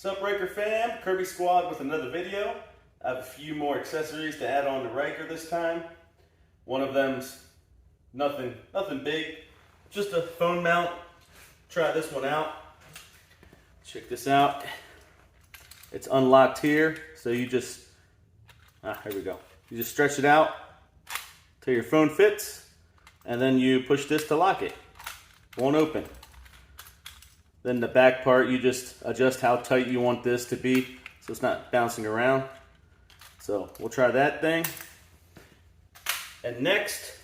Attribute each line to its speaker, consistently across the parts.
Speaker 1: What's up, Ryker fam? Kirby Squad with another video. I have a few more accessories to add on to Ryker this time. One of them's nothing big, just a phone mount. Try this one out. Check this out. It's unlocked here, so you just, here we go. You just stretch it out till your phone fits, and then you push this to lock it. Won't open. Then the back part, you just adjust how tight you want this to be so it's not bouncing around. So we'll try that thing. And next,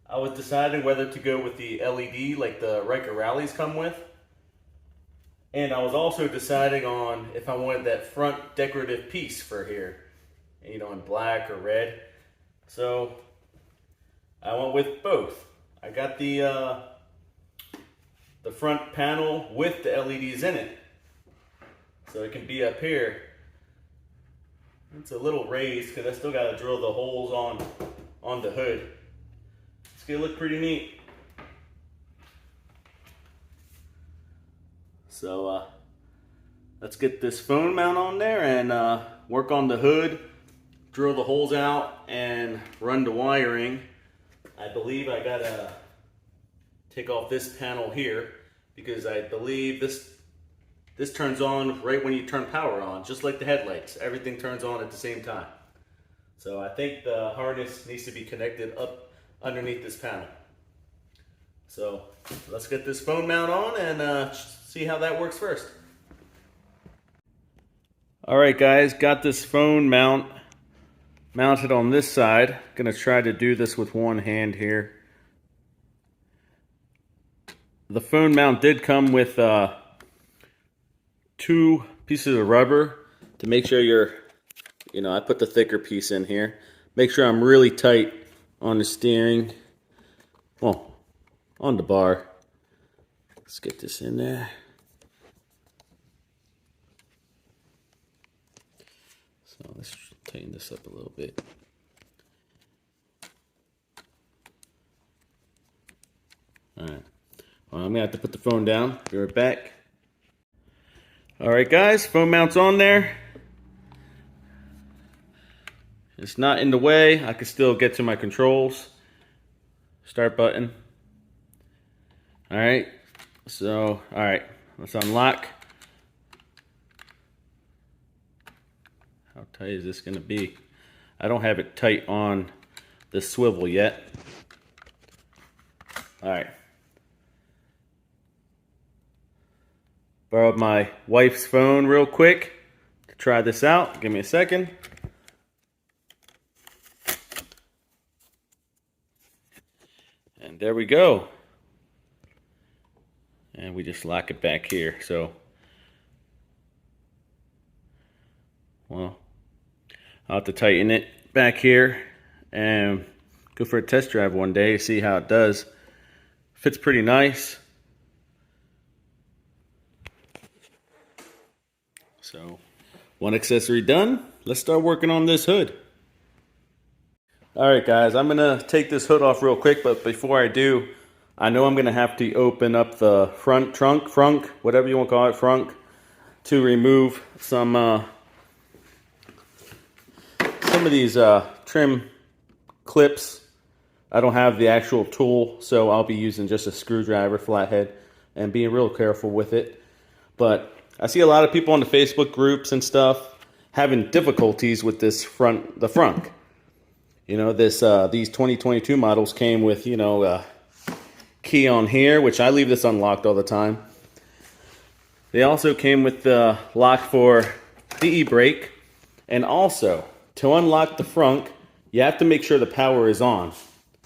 Speaker 1: I was deciding whether to go with the LED like the Ryker Rallies come with. And I was also deciding on if I wanted that front decorative piece for here, you know, in black or red. So I went with both. I got the front panel with the LEDs in it, so it can be up here. It's a little raised because I still got to drill the holes on the hood. It's gonna look pretty neat. So let's get this phone mount on there and work on the hood, drill the holes out, and run the wiring. I believe I gotta take off this panel here because I believe this turns on right when you turn power on, just like the headlights. Everything turns on at the same time. So I think the harness needs to be connected up underneath this panel. So let's get this phone mount on and see how that works first. All right, guys, got this phone mounted on this side. Gonna try to do this with one hand here. The phone mount did come with 2 pieces of rubber to make sure I put the thicker piece in here. Make sure I'm really tight on the steering, well, on the bar. Let's get this in there. So let's tighten this up a little bit. All right. Well, I'm gonna have to put the phone down. Be right back. All right, guys, phone mount's on there. It's not in the way. I can still get to my controls. Start button. All right. So, all right, let's unlock. How tight is this gonna be? I don't have it tight on the swivel yet. All right. Borrowed my wife's phone real quick to try this out. Give me a second. And there we go. And we just lock it back here. So, well, I'll have to tighten it back here and go for a test drive one day, see how it does. Fits pretty nice. So, one accessory done. Let's start working on this hood. All right, guys, I'm gonna take this hood off real quick, but before I do, I know I'm gonna have to open up the front frunk, whatever you want to call it, frunk, to remove some of these trim clips. I don't have the actual tool, so I'll be using just a screwdriver, flathead, and being real careful with it. But I see a lot of people on the Facebook groups and stuff having difficulties with this the frunk. You know, these 2022 models came with, key on here, which I leave this unlocked all the time. They also came with the lock for the e-brake. And also, to unlock the frunk, you have to make sure the power is on.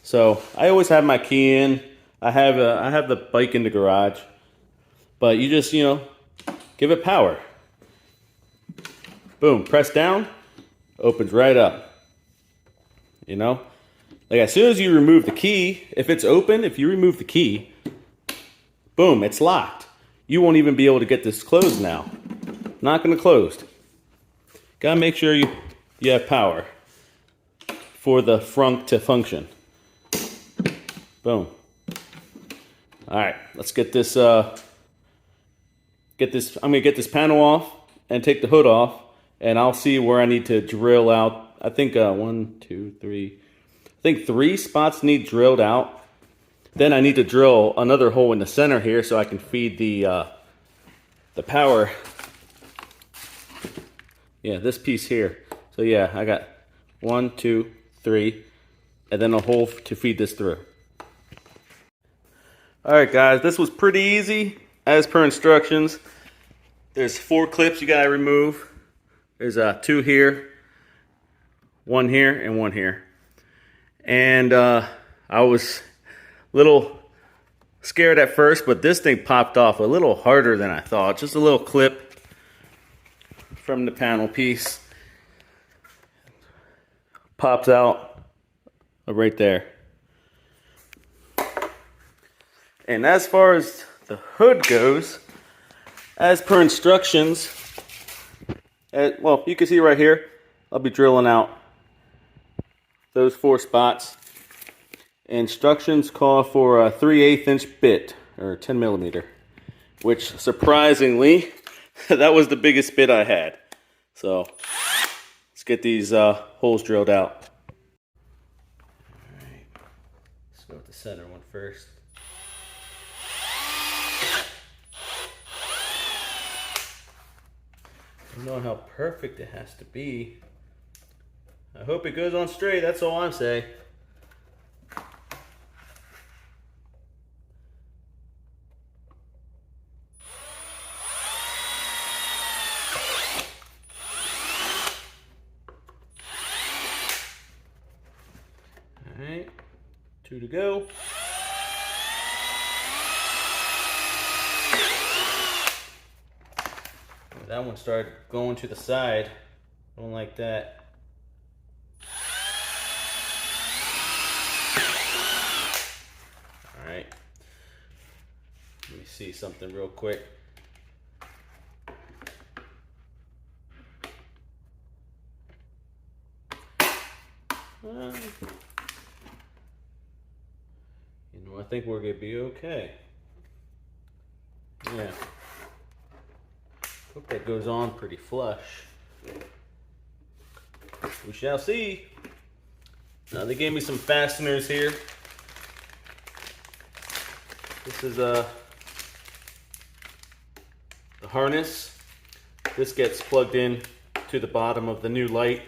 Speaker 1: So I always have my key in. I have the bike in the garage. But you just, give it power. Boom, press down, opens right up. Like as soon as you remove the key, if it's open, if you remove the key, boom, it's locked. You won't even be able to get this closed now. Not gonna close. Gotta make sure you have power for the frunk to function. Boom. All right, let's get this I'm gonna get this panel off and take the hood off, and I'll see where I need to drill out. I think 1, 2, 3. I think 3 spots need drilled out. Then I need to drill another hole in the center here so I can feed the power. Yeah, this piece here. So yeah, I got 1, 2, 3, and then a hole to feed this through. All right, guys, this was pretty easy as per instructions. There's 4 clips you gotta remove. There's 2 here, 1 here, and 1 here. And I was a little scared at first, but this thing popped off a little harder than I thought. Just a little clip from the panel piece. Pops out right there. And as far as the hood goes, as per instructions, well, you can see right here, I'll be drilling out those 4 spots. Instructions call for a 3/8 inch bit, or 10 millimeter, which surprisingly, that was the biggest bit I had. So let's get these holes drilled out. All right, let's go with the center one first. I don't know how perfect it has to be. I hope it goes on straight, that's all I'm saying. Alright, 2 to go. That one started going to the side. Don't like that. Alright. Let me see something real quick. You know, I think we're gonna be okay. Yeah. Hope that goes on pretty flush. We shall see. Now they gave me some fasteners here. This is the harness. This gets plugged in to the bottom of the new light,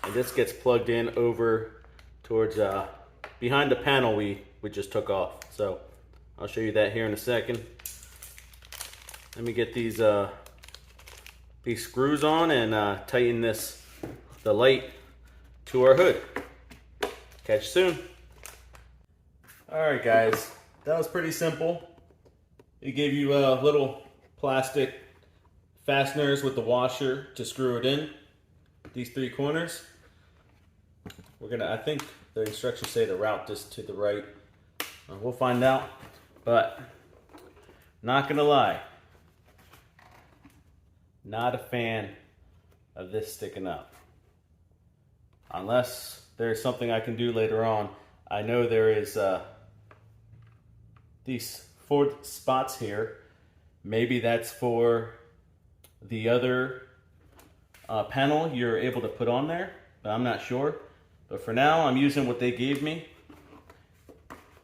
Speaker 1: and this gets plugged in over towards behind the panel we just took off. So I'll show you that here in a second. Let me get these screws on and tighten the light to our hood. Catch you soon. Alright guys, that was pretty simple. It gave you little plastic fasteners with the washer to screw it in. These 3 corners. I think the instructions say to route this to the right. We'll find out, but not gonna lie. Not a fan of this sticking up. Unless there's something I can do later on. I know there is these 4 spots here. Maybe that's for the other panel you're able to put on there, but I'm not sure. But for now, I'm using what they gave me.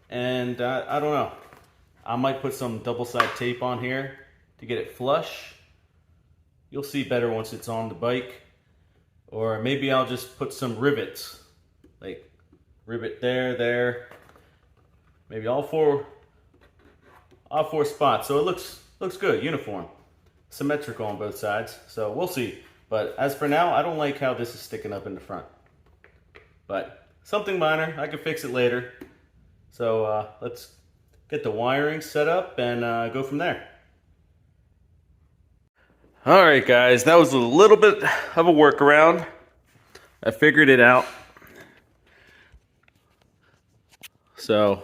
Speaker 1: And I don't know. I might put some double-side tape on here to get it flush. You'll see better once it's on the bike. Or maybe I'll just put some rivets. Like rivet there. Maybe all four spots. So it looks good, uniform. Symmetrical on both sides. So we'll see. But as for now, I don't like how this is sticking up in the front. But something minor, I can fix it later. So let's get the wiring set up and go from there. Alright guys, that was a little bit of a workaround. I figured it out. So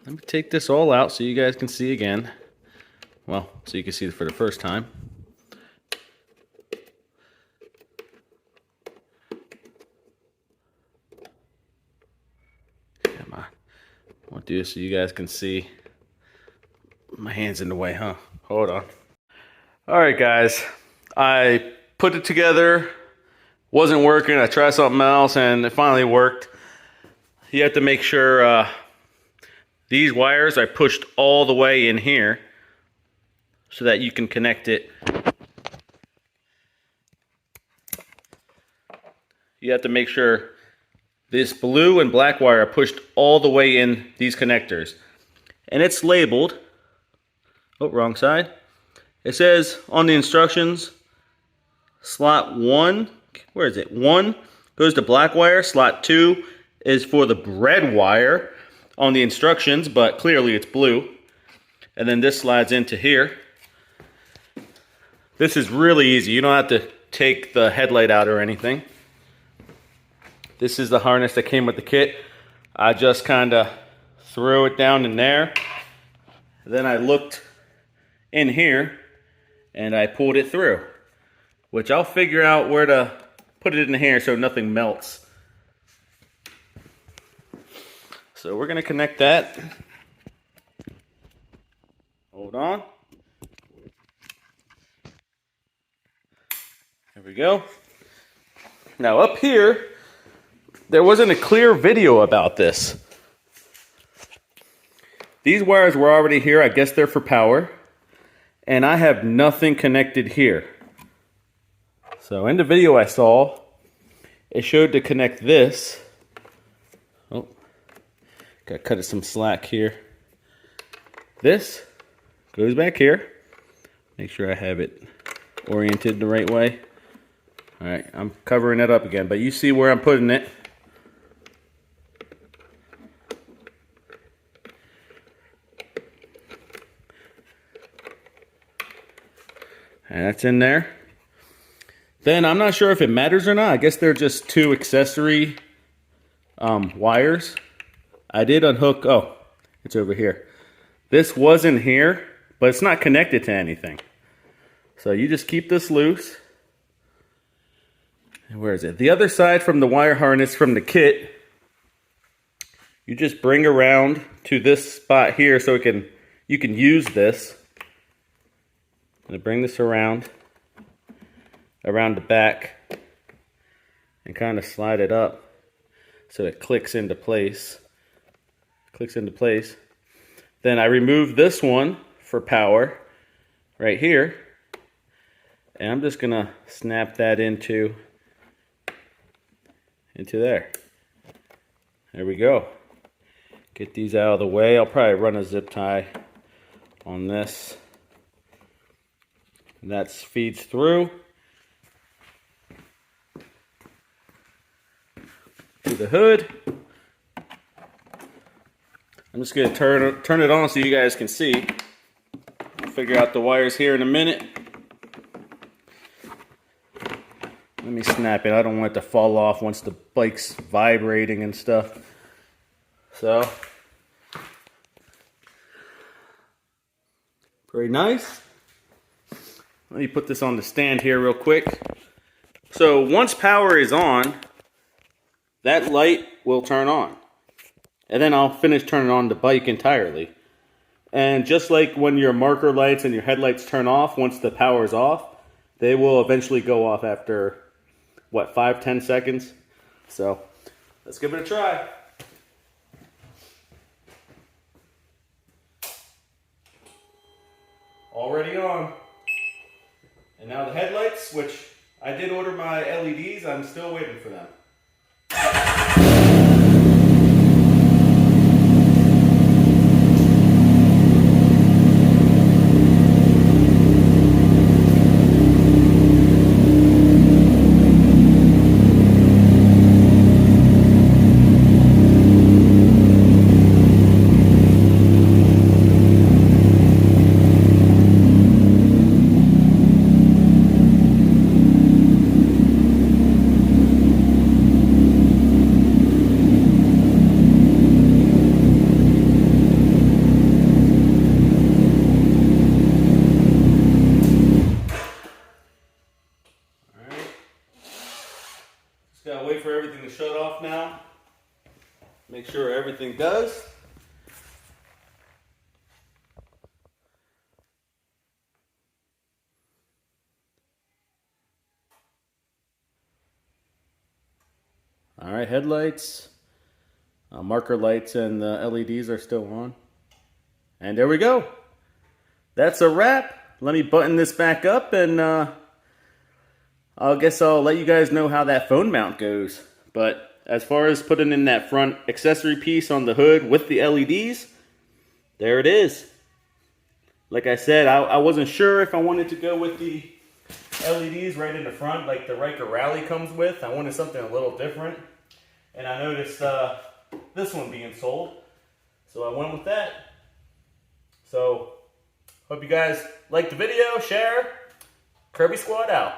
Speaker 1: let me take this all out so you guys can see again. Well, so you can see it for the first time. Come on. I want to do this so you guys can see My hand's in the way, huh? Hold on. All right, guys. I put it together. Wasn't working. I tried something else, and it finally worked. You have to make sure these wires are pushed all the way in here so that you can connect it. You have to make sure this blue and black wire are pushed all the way in these connectors. And it's labeled, oh, wrong side. It says on the instructions, slot 1, where is it? 1 goes to black wire, slot 2 is for the red wire on the instructions, but clearly it's blue. And then this slides into here. This is really easy. You don't have to take the headlight out or anything. This is the harness that came with the kit. I just kind of threw it down in there. Then I looked in here and I pulled it through, which I'll figure out where to put it in here so nothing melts. So we're going to connect that. Hold on. There we go. Now up here, there wasn't a clear video about this. These wires were already here. I guess they're for power. And I have nothing connected here. So in the video I saw, it showed to connect this. Oh, gotta cut it some slack here. This goes back here. Make sure I have it oriented the right way. All right, I'm covering it up again, but you see where I'm putting it. And that's in there. Then I'm not sure if it matters or not. I guess they're just two accessory wires. I did unhook, oh, it's over here. This was in here, but it's not connected to anything. So you just keep this loose. And where is it? The other side from the wire harness from the kit, you just bring around to this spot here so you can use this. I'm going to bring this around the back and kind of slide it up so it clicks into place. Then I remove this one for power right here, and I'm just going to snap that into there. There we go. Get these out of the way. I'll probably run a zip tie on this. And that feeds through to the hood. I'm just going to turn it on so you guys can see. I'll figure out the wires here in a minute. Let me snap it. I don't want it to fall off once the bike's vibrating and stuff. So, very nice. Let me put this on the stand here real quick. So once power is on, that light will turn on. And then I'll finish turning on the bike entirely. And just like when your marker lights and your headlights turn off, once the power is off, they will eventually go off after, what, 5-10 seconds? So let's give it a try. Already on. And now the headlights, which I did order my LEDs, I'm still waiting for them. Gotta wait for everything to shut off now. Make sure everything does. All right, headlights, marker lights, and the LEDs are still on. And there we go. That's a wrap. Let me button this back up, and I guess I'll let you guys know how that phone mount goes. But as far as putting in that front accessory piece on the hood with the LEDs, there it is. Like I said, I wasn't sure if I wanted to go with the LEDs right in the front like the Ryker Rally comes with. I wanted something a little different. And I noticed this one being sold, so I went with that. So, hope you guys liked the video, share. Kirby Squad out.